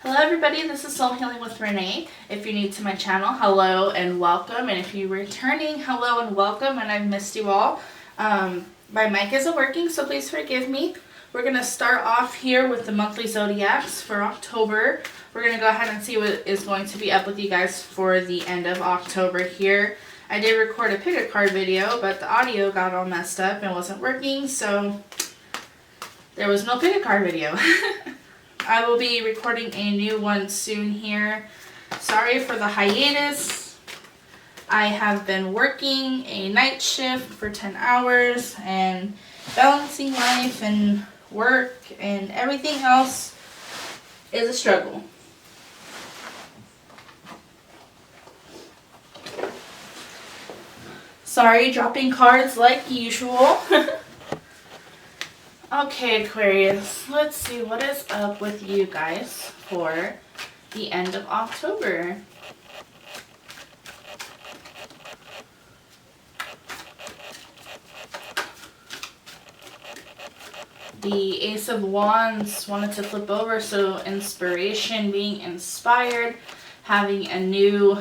Hello everybody, this is Soul Healing with Renee. If you're new to my channel, hello and welcome. And if you're returning, hello and welcome. And I've missed you all. My mic isn't working, so please forgive me. We're going to start off here with the monthly zodiacs for October. We're going to go ahead and see what is going to be up with you guys for the end of October here. I did record a pick a card video, but the audio got all messed up and wasn't working, so there was no pick a card video. I will be recording a new one soon here. Sorry for the hiatus. I have been working a night shift for 10 hours and balancing life and work and everything else is a struggle. Sorry, dropping cards like usual. Okay, Aquarius, let's see what is up with you guys for the end of October. The Ace of Wands wanted to flip over, so inspiration, being inspired, having a new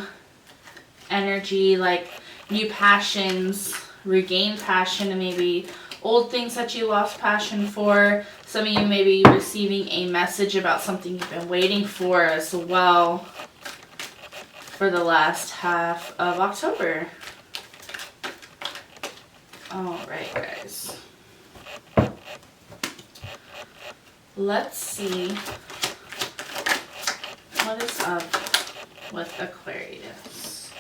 energy, like new passions, regain passion, and maybe old things that you lost passion for. Some of you may be receiving a message about something you've been waiting for as well for the last half of October. Alright, guys. Let's see what is up with Aquarius.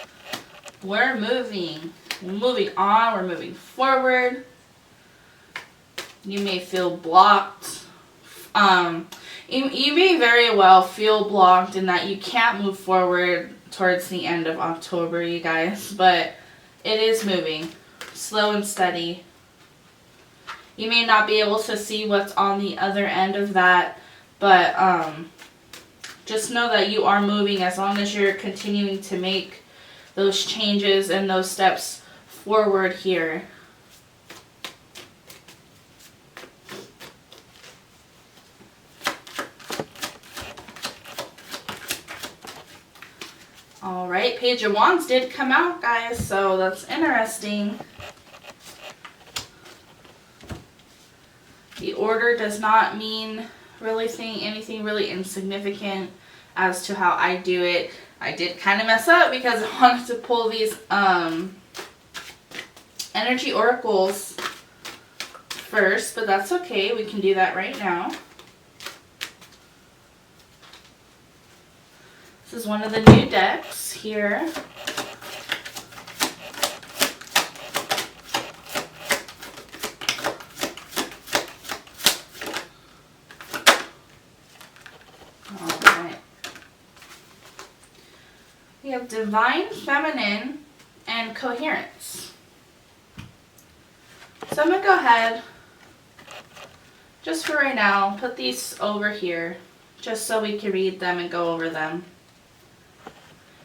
We're moving. We're moving on. We're moving forward. You may feel blocked. You may very well feel blocked in that you can't move forward towards the end of October, you guys. But it is moving. Slow and steady. You may not be able to see what's on the other end of that. But just know that you are moving as long as you're continuing to make those changes and those steps forward here. Alright, Page of Wands did come out, guys, so that's interesting. The order does not mean really anything really insignificant as to how I do it. I did kind of mess up because I wanted to pull these energy oracles first, but that's okay. We can do that right now. This is one of the new decks here. Alright. We have Divine Feminine and Coherence. So I'm going to go ahead, just for right now, put these over here, just so we can read them and go over them.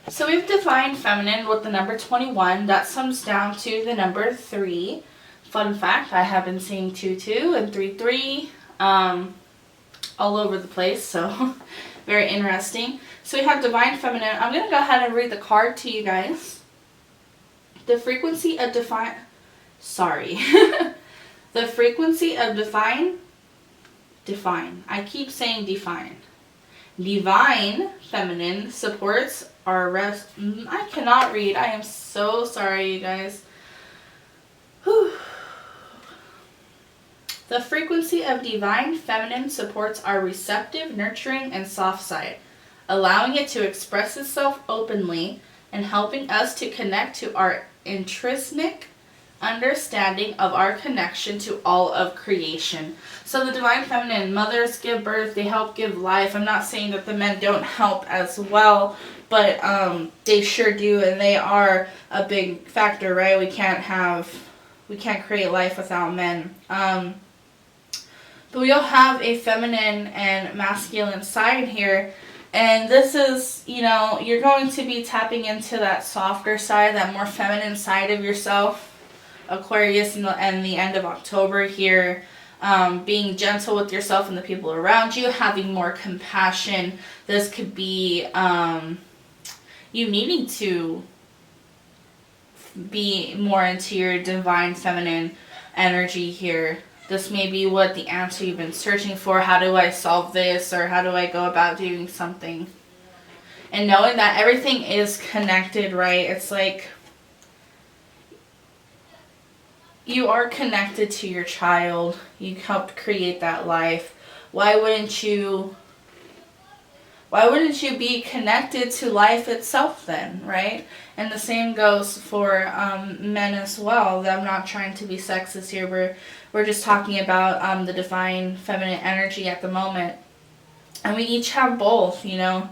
So we have Divine Feminine with the number 21. That sums down to the number 3. Fun fact, I have been seeing 2-2 and 3-3 all over the place, so very interesting. So we have Divine Feminine. I'm going to go ahead and read the card to you guys. The frequency of define... Sorry. The frequency of define. I keep saying define. Divine Feminine supports our rest. I cannot read. I am so sorry, you guys. Whew. The frequency of Divine Feminine supports our receptive, nurturing, and soft side, allowing it to express itself openly and helping us to connect to our intrinsic understanding of our connection to all of creation. So the Divine Feminine, mothers give birth, they help give life. I'm not saying that the men don't help as well, but they sure do, and they are a big factor, right? We can't create life without men. But we all have a feminine and masculine side here. And this is, you know, you're going to be tapping into that softer side, that more feminine side of yourself, Aquarius, and the end of October here. being gentle with yourself and the people around you, having more compassion. This could be you needing to be more into your divine feminine energy here. This may be what the answer you've been searching for. How do I solve this? Or how do I go about doing something? And knowing that everything is connected, right? It's like you are connected to your child. You helped create that life. Why wouldn't you be connected to life itself then, right? And the same goes for men as well. I'm not trying to be sexist here. We're just talking about the divine feminine energy at the moment. And we each have both, you know.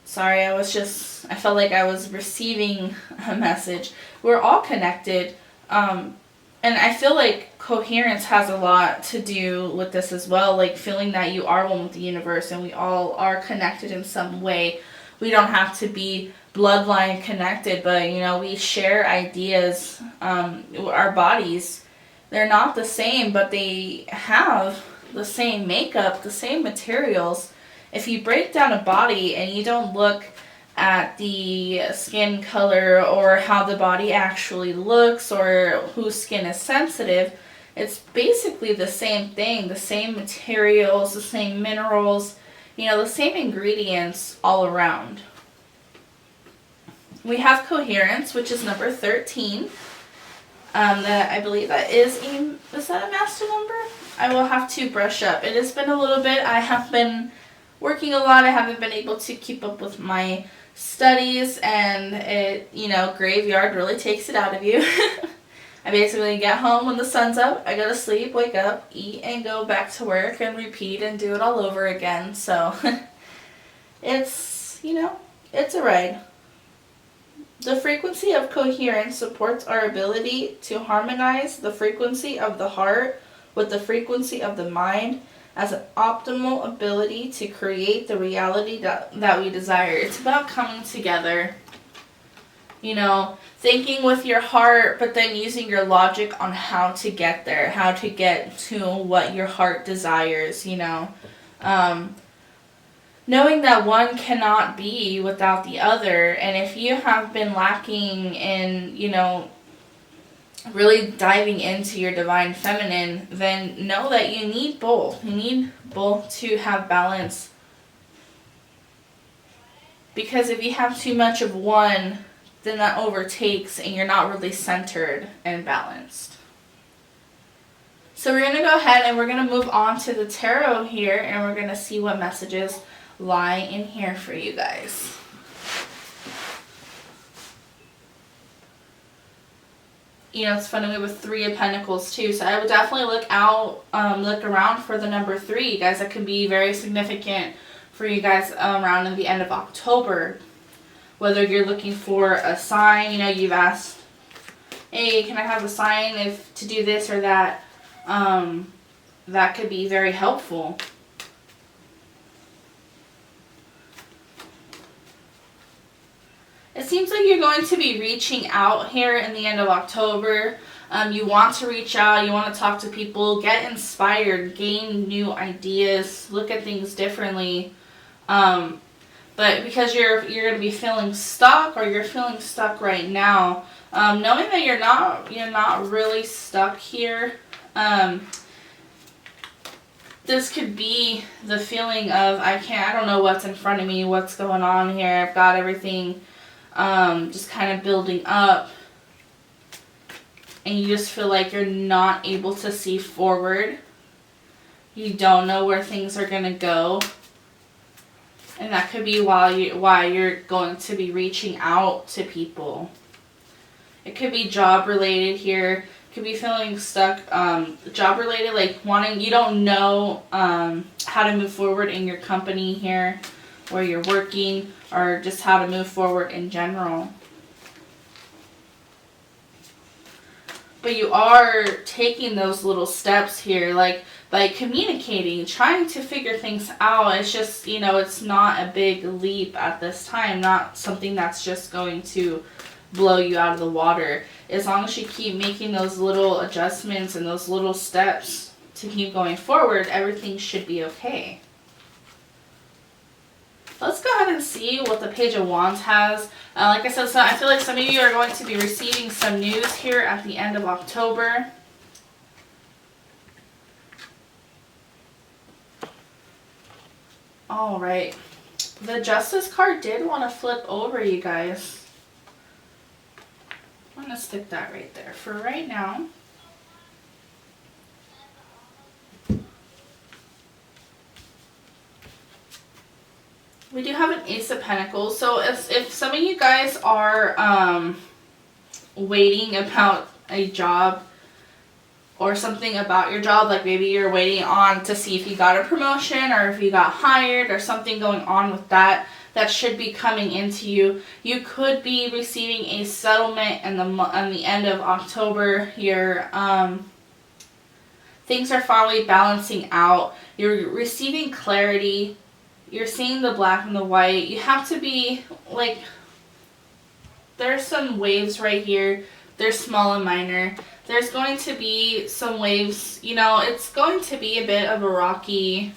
Sorry, I felt like I was receiving a message. We're all connected. And I feel like coherence has a lot to do with this as well. Like feeling that you are one with the universe and we all are connected in some way. We don't have to be bloodline connected, but you know, we share ideas. Our bodies, they're not the same, but they have the same makeup, the same materials. If you break down a body and you don't look at the skin color or how the body actually looks or whose skin is sensitive, it's basically the same thing, the same materials, the same minerals, you know, the same ingredients all around. We have coherence, which is number 13. That I believe is that a master number? I will have to brush up. It has been a little bit. I have been working a lot. I haven't been able to keep up with my studies, and it, you know, graveyard really takes it out of you. I basically get home when the sun's up, I go to sleep, wake up, eat, and go back to work and repeat and do it all over again. So it's, you know, it's a ride. The frequency of coherence supports our ability to harmonize the frequency of the heart with the frequency of the mind as an optimal ability to create the reality that we desire. It's about coming together, you know, thinking with your heart, but then using your logic on how to get there, how to get to what your heart desires, you know. Knowing that one cannot be without the other, and if you have been lacking in, you know, really diving into your divine feminine, then know that you need both. You need both to have balance. Because if you have too much of one, then that overtakes and you're not really centered and balanced. So we're going to go ahead and we're going to move on to the tarot here, and we're going to see what messages lie in here for you guys. You know, it's funny, we have 3 of Pentacles too, so I would definitely look around for the number 3, you guys. That can be very significant for you guys around the end of October. Whether you're looking for a sign, you know, you've asked, hey, can I have a sign to do this or that? That could be very helpful. It seems like you're going to be reaching out here in the end of October. You want to reach out, you want to talk to people, get inspired, gain new ideas, look at things differently. But because you're going to be feeling stuck, or you're feeling stuck right now, knowing that you're not really stuck here. This could be the feeling of I don't know what's in front of me, what's going on here. I've got everything just kind of building up, and you just feel like you're not able to see forward. You don't know where things are going to go, and that could be why you're going to be reaching out to people. It could be job related here. Could be feeling stuck, job related, like you don't know how to move forward in your company here, where you're working, or just how to move forward in general. But you are taking those little steps here, like by communicating, trying to figure things out. It's just, you know, it's not a big leap at this time, not something that's just going to blow you out of the water. As long as you keep making those little adjustments and those little steps to keep going forward, everything should be okay. Let's go ahead and see what the Page of Wands has. Like I said, so I feel like some of you are going to be receiving some news here at the end of October. All right. The Justice card did want to flip over, you guys. I'm going to stick that right there for right now. We do have an Ace of Pentacles. So if some of you guys are waiting about a job or something about your job, like maybe you're waiting on to see if you got a promotion or if you got hired or something going on with that, that should be coming into you. You could be receiving a settlement on the end of October. Things are finally balancing out. You're receiving clarity. You're seeing the black and the white. You have to be, like, there's some waves right here. They're small and minor. There's going to be some waves. You know, it's going to be a bit of a rocky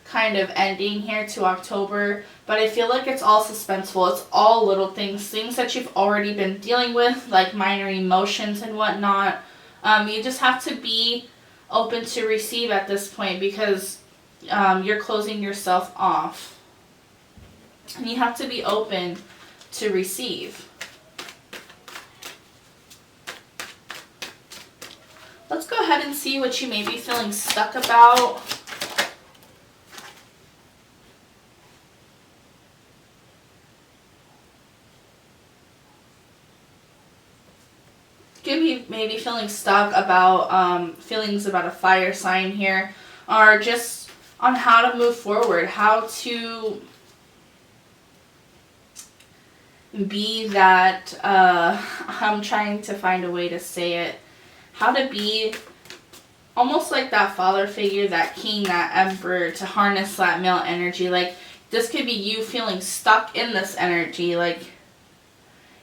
kind of ending here to October. But I feel like it's all suspenseful. It's all little things. Things that you've already been dealing with, like minor emotions and whatnot. You just have to be open to receive at this point, because you're closing yourself off. And you have to be open to receive. Let's go ahead and see what you may be feeling stuck about. Could be maybe feeling stuck about feelings about a fire sign here, or just on how to move forward, how to be that, I'm trying to find a way to say it, how to be almost like that father figure, that king, that emperor, to harness that male energy. Like, this could be you feeling stuck in this energy, like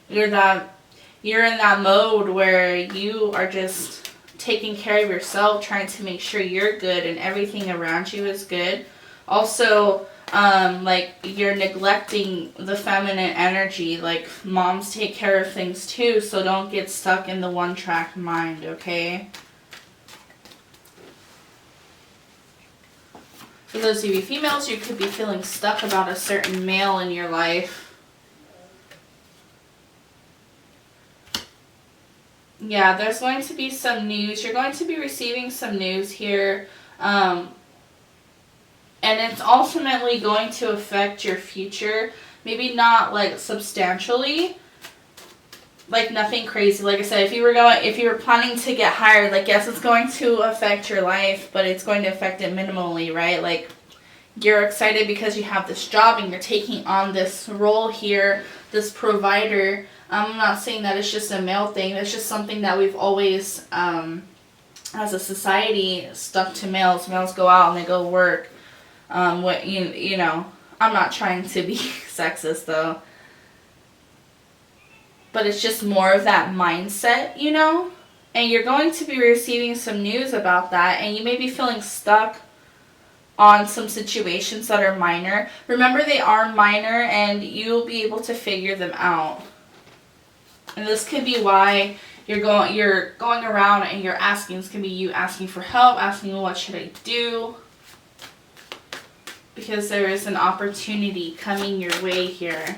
you're in that mode where you are just taking care of yourself, trying to make sure you're good and everything around you is good. Also, like, you're neglecting the feminine energy. Like, moms take care of things too, so don't get stuck in the one-track mind, okay? For those of you females, you could be feeling stuck about a certain male in your life. Yeah, there's going to be some news. You're going to be receiving some news here. And it's ultimately going to affect your future. Maybe not, like, substantially. Like, nothing crazy. Like I said, if you were planning to get hired, like, yes, it's going to affect your life, but it's going to affect it minimally, right? Like, you're excited because you have this job and you're taking on this role here, this provider. I'm not saying that it's just a male thing. It's just something that we've always, as a society, stuck to males. Males go out and they go work. You know, I'm not trying to be sexist, though. But it's just more of that mindset, you know? And you're going to be receiving some news about that. And you may be feeling stuck on some situations that are minor. Remember, they are minor, and you'll be able to figure them out. And this could be why you're going around and you're asking. This could be you asking for help, asking, what should I do? Because there is an opportunity coming your way here.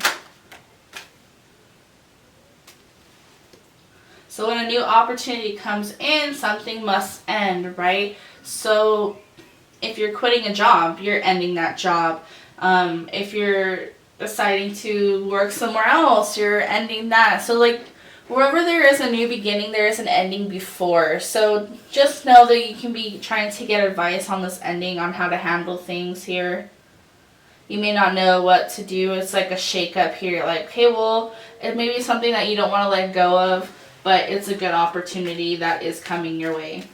So when a new opportunity comes in, something must end, right? So if you're quitting a job, you're ending that job. If you're deciding to work somewhere else, you're ending that. So, like, wherever there is a new beginning, there is an ending before. So just know that you can be trying to get advice on this ending, on how to handle things here. You may not know what to do. It's like a shake-up here. Like, okay, well, it may be something that you don't want to let go of, but it's a good opportunity that is coming your way.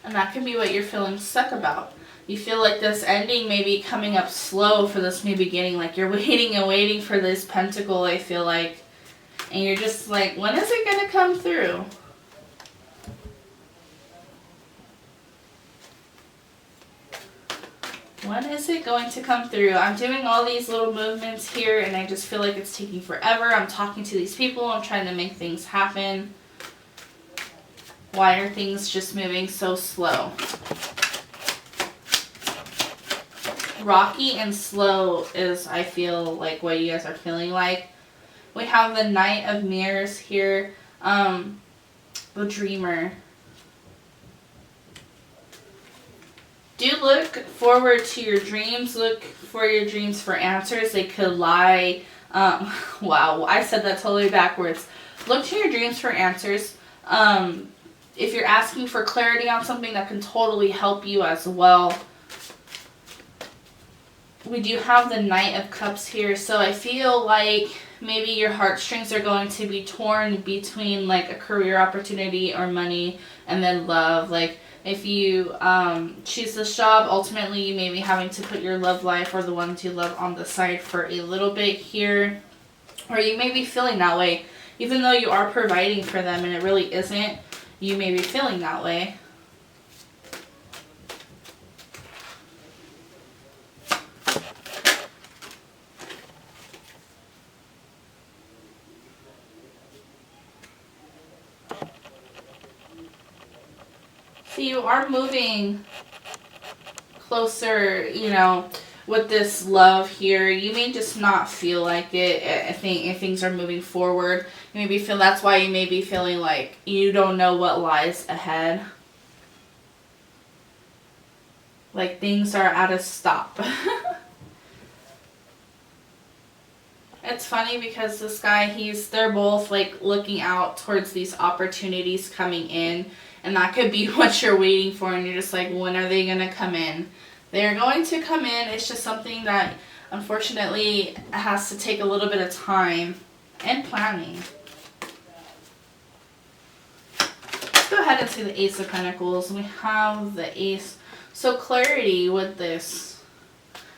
And that can be what you're feeling stuck about. You feel like this ending may be coming up slow for this new beginning. Like you're waiting and waiting for this pentacle, I feel like. And you're just like, when is it going to come through? When is it going to come through? I'm doing all these little movements here and I just feel like it's taking forever. I'm talking to these people. I'm trying to make things happen. Why are things just moving so slow? Rocky and slow is, I feel like, what you guys are feeling like. We have the Knight of Mirrors here. The Dreamer. Do look forward to your dreams. Look for your dreams for answers. They could lie. Wow, I said that totally backwards. Look to your dreams for answers. If you're asking for clarity on something, that can totally help you as well. We do have the Knight of Cups here, so I feel like maybe your heartstrings are going to be torn between like a career opportunity or money, and then love. Like if you choose this job, ultimately you may be having to put your love life or the ones you love on the side for a little bit here. Or you may be feeling that way. Even though you are providing for them and it really isn't, you may be feeling that way. So you are moving closer, you know, with this love here. You may just not feel like it. I think if things are moving forward, you maybe feel that's why you may be feeling like you don't know what lies ahead. Like things are at a stop. It's funny because this guy, they're both like looking out towards these opportunities coming in. And that could be what you're waiting for, and you're just like, when are they going to come in? They're going to come in. It's just something that, unfortunately, has to take a little bit of time and planning. Let's go ahead and see the Ace of Pentacles. We have the Ace. So clarity with this.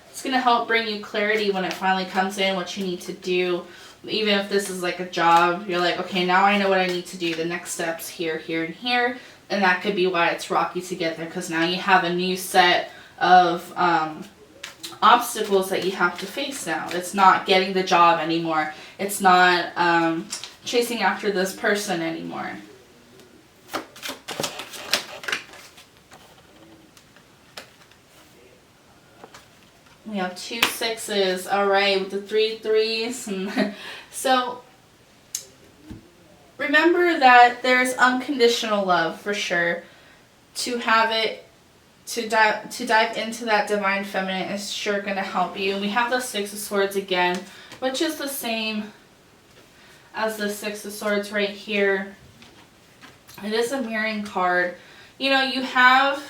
It's going to help bring you clarity when it finally comes in, what you need to do. Even if this is like a job, you're like, okay, now I know what I need to do. The next steps here, here, and here. And that could be why it's rocky to get there, because now you have a new set of obstacles that you have to face now. It's not getting the job anymore. It's not chasing after this person anymore. We have 2 6s. All right, with the 3 3s. So remember that there's unconditional love for sure. To have it, to dive into that divine feminine is sure going to help you. We have the 6 of Swords again, which is the same as the 6 of Swords right here. It is a mirroring card. You know, you have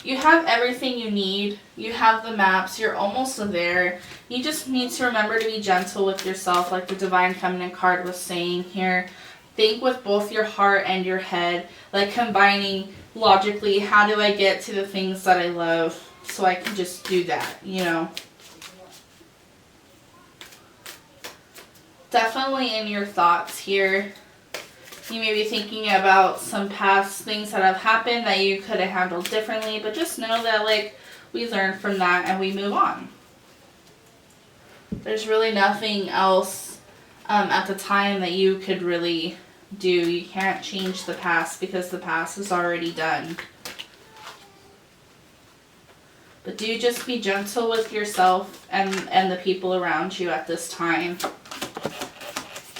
everything you need. You have the maps. You're almost there. You just need to remember to be gentle with yourself, like the Divine Feminine card was saying here. Think with both your heart and your head, like combining logically, how do I get to the things that I love so I can just do that, you know. Definitely in your thoughts here. You may be thinking about some past things that have happened that you could have handled differently, but just know that, like, we learn from that and we move on. There's really nothing else at the time that you could really do. You can't change the past because the past is already done. But do just be gentle with yourself and the people around you at this time.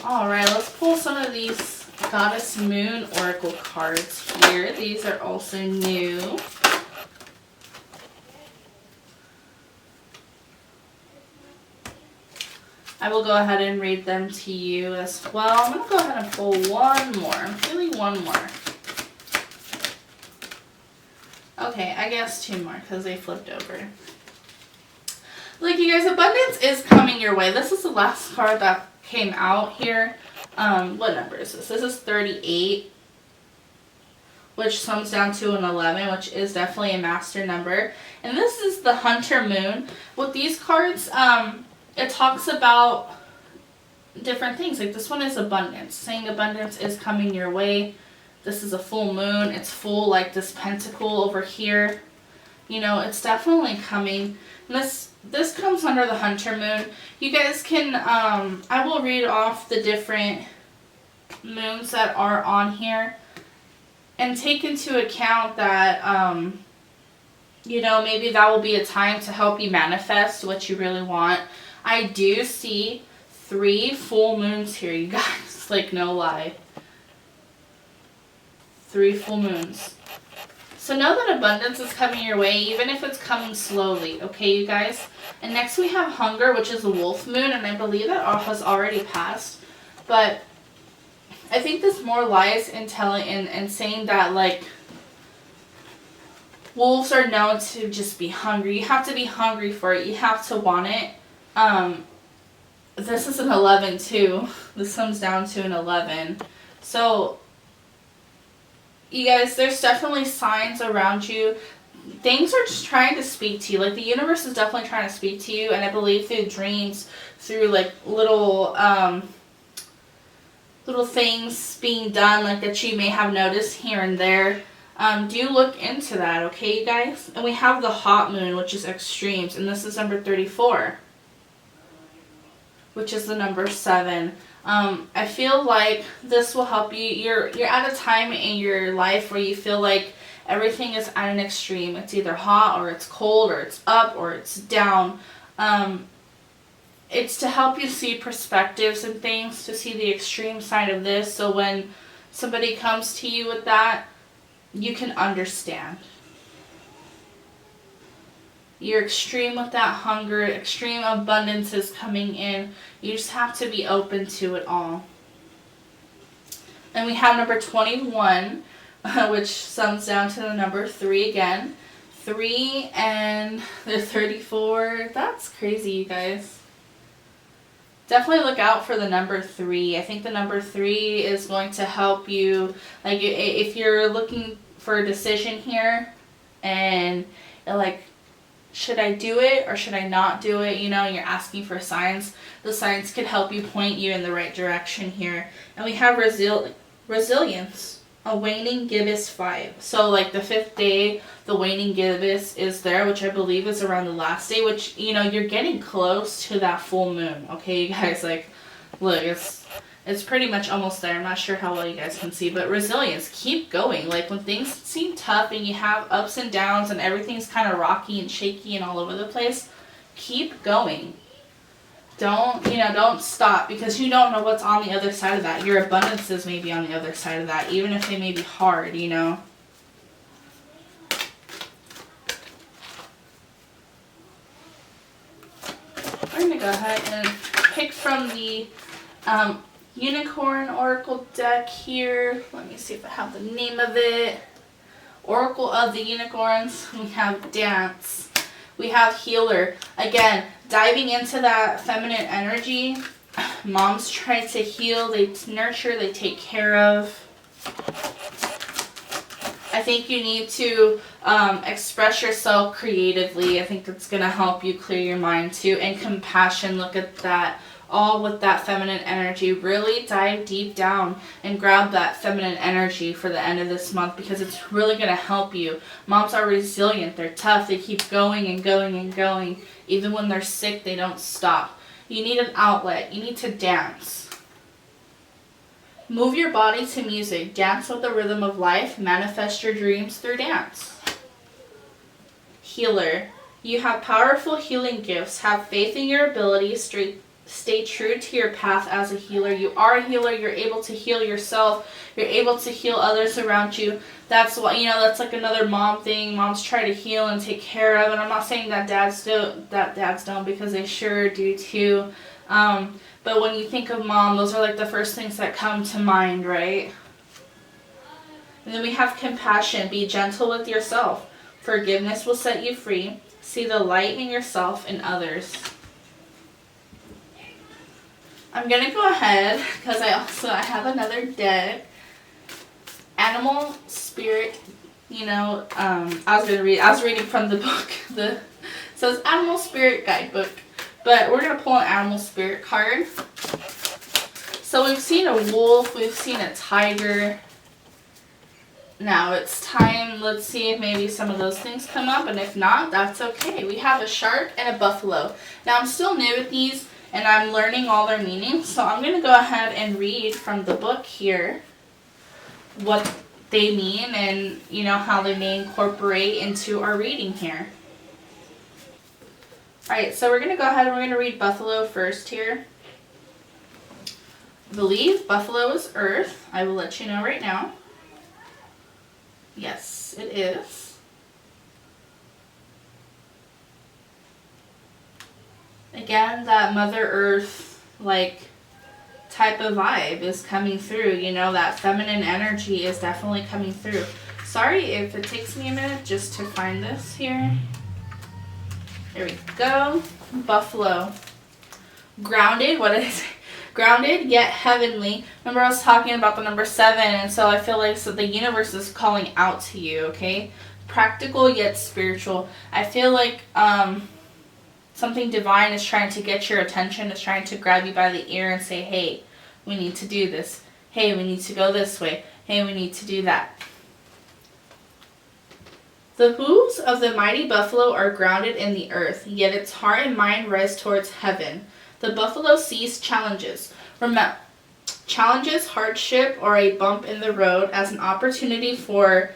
Alright, let's pull some of these Goddess Moon Oracle cards here. These are also new. I will go ahead and read them to you as well. I'm going to go ahead and pull one more. Really one more. Okay, I guess 2 more because they flipped over. Look, you guys, abundance is coming your way. This is the last card that came out here. What number is this? This is 38. which sums down to an 11, which is definitely a master number. And this is the Hunter Moon. With these cards, it talks about different things. Like this one is abundance, saying abundance is coming your way. This is a full moon. It's full, like this pentacle over here. You know, it's definitely coming. And this comes under the Hunter Moon. You guys can, I will read off the different moons that are on here and take into account that, you know, maybe that will be a time to help you manifest what you really want. I do see 3 full moons here, you guys. Like, no lie. 3 full moons. So know that abundance is coming your way, even if it's coming slowly, okay, you guys? And next we have Hunger, which is the Wolf Moon, and I believe that has already passed. But I think this more lies in telling and saying that, like, wolves are known to just be hungry. You have to be hungry for it. You have to want it. This is an 11 too. This comes down to an 11. So you guys, there's definitely signs around you. Things are just trying to speak to you. Like the universe is definitely trying to speak to you, and I believe through dreams, through like little things being done, like that you may have noticed here and there. Do look into that, okay, you guys? And we have the Hot Moon, which is extremes, and this is number 34, which is the number 7. I feel like this will help you. You're at a time in your life where you feel like everything is at an extreme. It's either hot or it's cold or it's up or it's down. It's to help you see perspectives and things, to see the extreme side of this. So when somebody comes to you with that, you can understand. You're extreme with that hunger, extreme abundance is coming in. You just have to be open to it all. And we have number 21, which sums down to the number 3 again. 3 and the 34. That's crazy, you guys. Definitely look out for the number 3. I think the number 3 is going to help you. Like if you're looking for a decision here and like, should I do it or should I not do it? You know, you're asking for signs. The signs could help you point you in the right direction here. And we have resilience, a waning gibbous 5. So like the 5th day, the waning gibbous is there, which I believe is around the last day, which, you know, you're getting close to that full moon. Okay, you guys, like, look, it's pretty much almost there. I'm not sure how well you guys can see, but resilience, keep going. Like when things seem tough and you have ups and downs and everything's kind of rocky and shaky and all over the place, keep going. Don't stop, because you don't know what's on the other side of that. Your abundances may be on the other side of that, even if they may be hard, you know. We're going to go ahead and pick from the Unicorn Oracle deck here. Let me see if I have the name of it. Oracle of the Unicorns. We have Dance. We have Healer. Again, diving into that feminine energy. Moms try to heal, they nurture, they take care of. I think you need to express yourself creatively. I think that's going to help you clear your mind too. And compassion, look at that. All with that feminine energy. Really dive deep down and grab that feminine energy for the end of this month, because it's really going to help you. Moms are resilient. They're tough. They keep going and going and going. Even when they're sick, they don't stop. You need an outlet. You need to dance. Move your body to music. Dance with the rhythm of life. Manifest your dreams through dance. Healer. You have powerful healing gifts. Have faith in your abilities. Stay true to your path as a healer. You are a healer. You're able to heal yourself. You're able to heal others around you. That's what, you know, that's like another mom thing. Moms try to heal and take care of. And I'm not saying that dads don't, because they sure do too. But when you think of mom, those are like the first things that come to mind, right? And then we have compassion. Be gentle with yourself. Forgiveness will set you free. See the light in yourself and others. I'm going to go ahead, because I have another deck, animal spirit, you know, I was reading from the book, it says animal spirit guidebook, but we're going to pull an animal spirit card. So we've seen a wolf, we've seen a tiger. Now it's time, let's see if maybe some of those things come up, and if not, that's okay. We have a shark and a buffalo. Now I'm still new at these, and I'm learning all their meanings, so I'm going to go ahead and read from the book here what they mean and, you know, how they may incorporate into our reading here. Alright, so we're going to go ahead and we're going to read buffalo first here. I believe buffalo is earth. I will let you know right now. Yes, it is. Again, that Mother Earth, like, type of vibe is coming through. You know, that feminine energy is definitely coming through. Sorry if it takes me a minute just to find this here. There we go. Buffalo. Grounded, what did I say? Grounded yet heavenly. Remember I was talking about the number 7, and so I feel like the universe is calling out to you, okay? Practical yet spiritual. I feel like something divine is trying to get your attention, is trying to grab you by the ear and say, hey, we need to do this. Hey, we need to go this way. Hey, we need to do that. The hooves of the mighty buffalo are grounded in the earth, yet its heart and mind rise towards heaven. The buffalo sees challenges. Remember, challenges, hardship, or a bump in the road as an opportunity for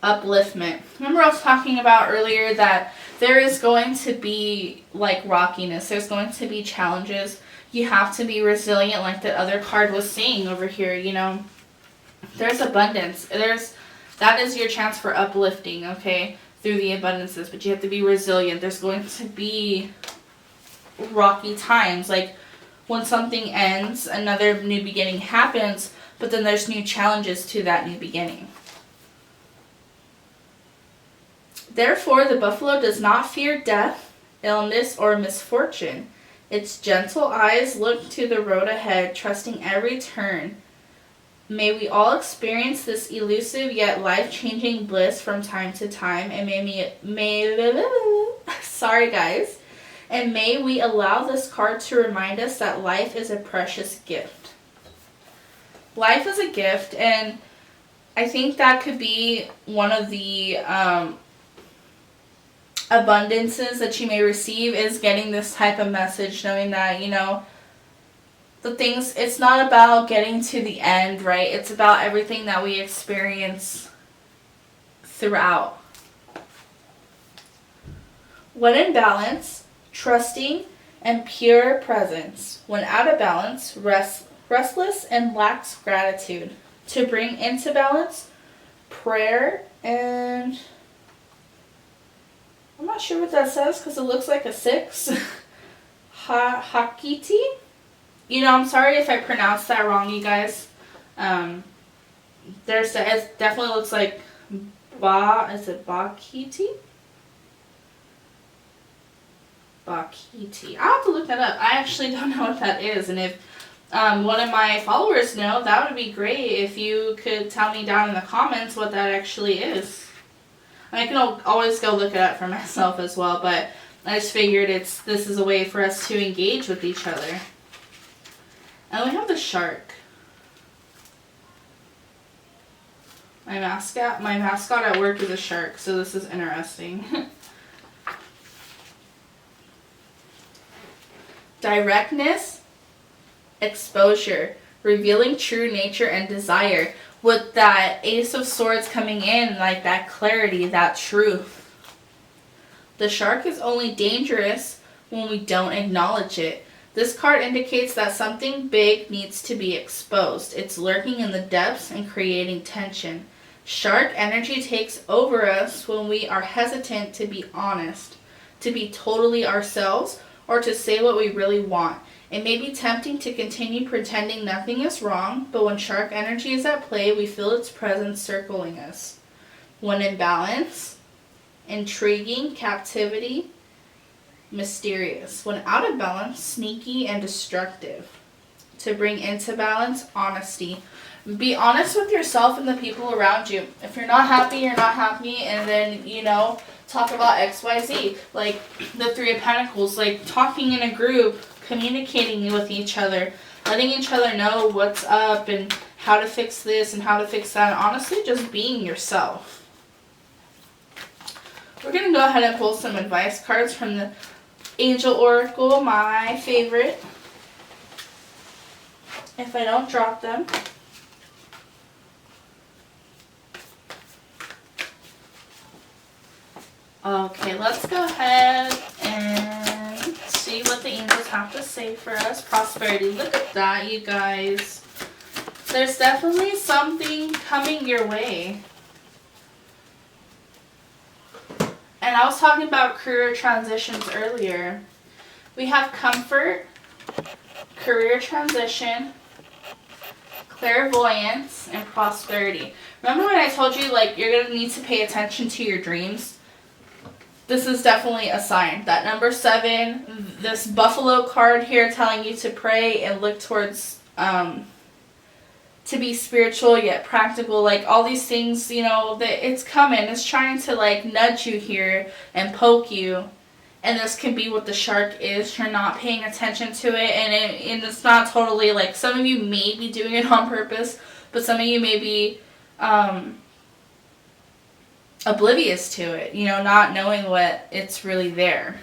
upliftment. Remember I was talking about earlier that there is going to be like rockiness. There's going to be challenges. You have to be resilient, like the other card was saying over here, you know. There's abundance. That is your chance for uplifting, okay, through the abundances. But you have to be resilient. There's going to be rocky times. Like when something ends, another new beginning happens, but then there's new challenges to that new beginning. Therefore, the buffalo does not fear death, illness, or misfortune. Its gentle eyes look to the road ahead, trusting every turn. May we all experience this elusive yet life-changing bliss from time to time, and sorry guys, and may we allow this card to remind us that life is a precious gift. Life is a gift, and I think that could be one of the abundances that you may receive, is getting this type of message, knowing that, you know, the things, it's not about getting to the end, right? It's about everything that we experience throughout. When in balance, trusting and pure presence. When out of balance, restless and lacks gratitude. To bring into balance, prayer and... I'm not sure what that says because it looks like a 6. Hakiti? You know, I'm sorry if I pronounced that wrong, you guys. It definitely looks like is it Bakiti? Bakiti. I'll have to look that up. I actually don't know what that is. And if one of my followers know, that would be great if you could tell me down in the comments what that actually is. I can always go look it up for myself as well, but I just figured this is a way for us to engage with each other. And we have the shark. My mascot at work is a shark, so this is interesting. Directness, exposure, revealing true nature and desire. With that Ace of Swords coming in, like that clarity, that truth. The shark is only dangerous when we don't acknowledge it. This card indicates that something big needs to be exposed. It's lurking in the depths and creating tension. Shark energy takes over us when we are hesitant to be honest, to be totally ourselves, or to say what we really want. It may be tempting to continue pretending nothing is wrong, but when shark energy is at play, we feel its presence circling us. When in balance, intriguing, captivity, mysterious. When out of balance, sneaky and destructive. To bring into balance, honesty. Be honest with yourself and the people around you. If you're not happy, you're not happy, and then, you know, talk about XYZ. Like the Three of Pentacles, like talking in a group, communicating with each other, letting each other know what's up and how to fix this and how to fix that. Honestly, just being yourself. We're going to go ahead and pull some advice cards from the Angel Oracle, my favorite. If I don't drop them. Okay, let's go ahead and see what the angels have to say for us. Prosperity. Look at that, you guys. There's definitely something coming your way. And I was talking about career transitions earlier. We have comfort, career transition, clairvoyance, and prosperity. Remember when I told you, like, you're going to need to pay attention to your dreams? This is definitely a sign. That number 7, this buffalo card here telling you to pray and look towards, to be spiritual yet practical. Like all these things, you know, that it's coming. It's trying to like nudge you here and poke you. And this can be what the shark is. You're not paying attention to it. And it's not totally like, some of you may be doing it on purpose. But some of you may be oblivious to it, you know, not knowing what it's really there.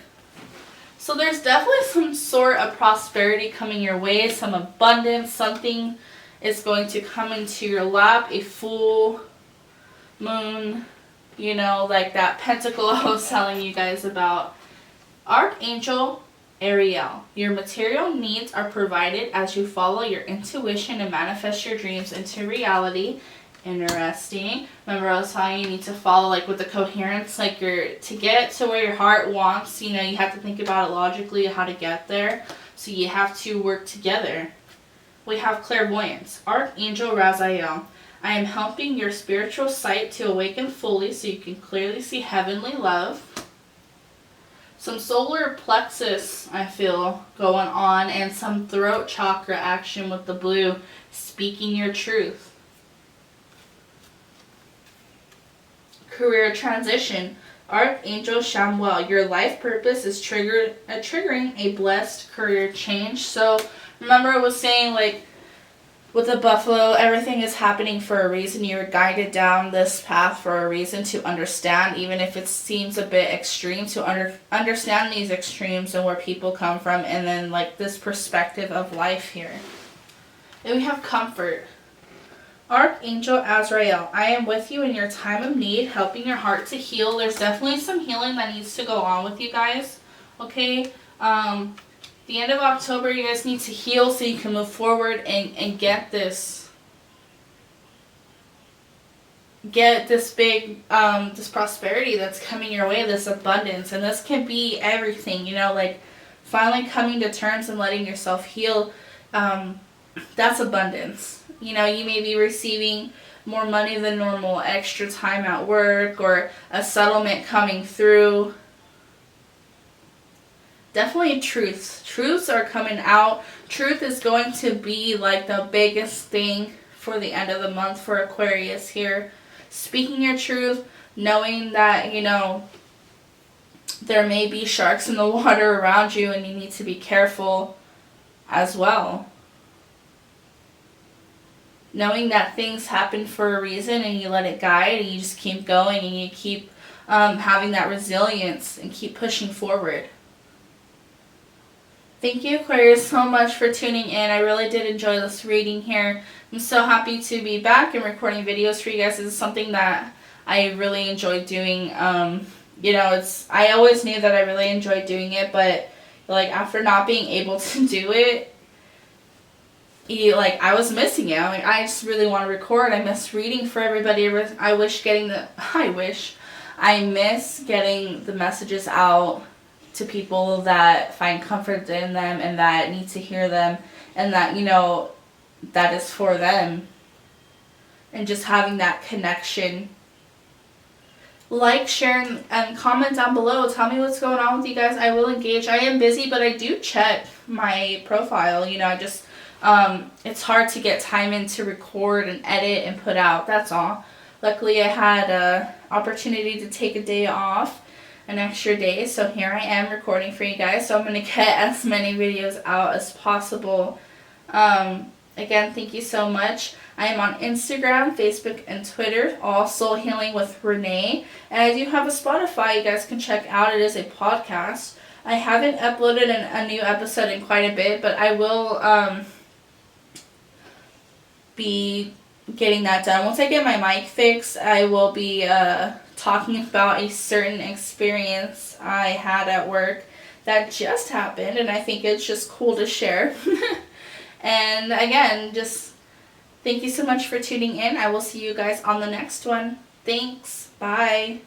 So there's definitely some sort of prosperity coming your way, some abundance, something is going to come into your lap, a full moon, you know, like that pentacle I was telling you guys about. Archangel Ariel, your material needs are provided as you follow your intuition and manifest your dreams into reality. Interesting. Remember I was telling you need to follow like with the coherence, like to get to where your heart wants, you know, you have to think about it logically how to get there. So you have to work together. We have clairvoyance. Archangel Raziel, I am helping your spiritual sight to awaken fully so you can clearly see heavenly love. Some solar plexus I feel going on and some throat chakra action with the blue, speaking your truth. Career transition. Archangel Shamuel, your life purpose is triggering a blessed career change. So remember I was saying like with the buffalo, everything is happening for a reason. You're guided down this path for a reason to understand, even if it seems a bit extreme, to understand these extremes and where people come from, and then like this perspective of life here. Then we have comfort. Archangel Azrael, I am with you in your time of need, helping your heart to heal. There's definitely some healing that needs to go on with you guys, okay? The end of October, you guys need to heal so you can move forward and get this big, this prosperity that's coming your way, this abundance. And this can be everything, you know, like finally coming to terms and letting yourself heal. That's abundance. You know, you may be receiving more money than normal, extra time at work, or a settlement coming through. Definitely truths. Truths are coming out. Truth is going to be like the biggest thing for the end of the month for Aquarius here. Speaking your truth, knowing that, you know, there may be sharks in the water around you and you need to be careful as well. Knowing that things happen for a reason and you let it guide and you just keep going and you keep having that resilience and keep pushing forward. Thank you, Aquarius, so much for tuning in. I really did enjoy this reading here. I'm so happy to be back and recording videos for you guys. This is something that I really enjoy doing. You know, I always knew that I really enjoyed doing it, but like after not being able to do it, I was missing it. I just really want to record. I miss reading for everybody. I miss getting the messages out to people that find comfort in them and that need to hear them, and that, you know, that is for them. And just having that connection. Like, share, and comment down below. Tell me what's going on with you guys. I will engage. I am busy, but I do check my profile. You know, It's hard to get time in to record and edit and put out, that's all. Luckily I had an opportunity to take a day off, an extra day, so here I am recording for you guys. So I'm going to get as many videos out as possible. Again, thank you so much. I am on Instagram, Facebook, and Twitter, all Soul Healing with Renee. And I do have a Spotify you guys can check out. It is a podcast. I haven't uploaded a new episode in quite a bit, but I will be getting that done. Once I get my mic fixed, I will be talking about a certain experience I had at work that just happened, and I think it's just cool to share. And again, just thank you so much for tuning in. I will see you guys on the next one. Thanks. Bye.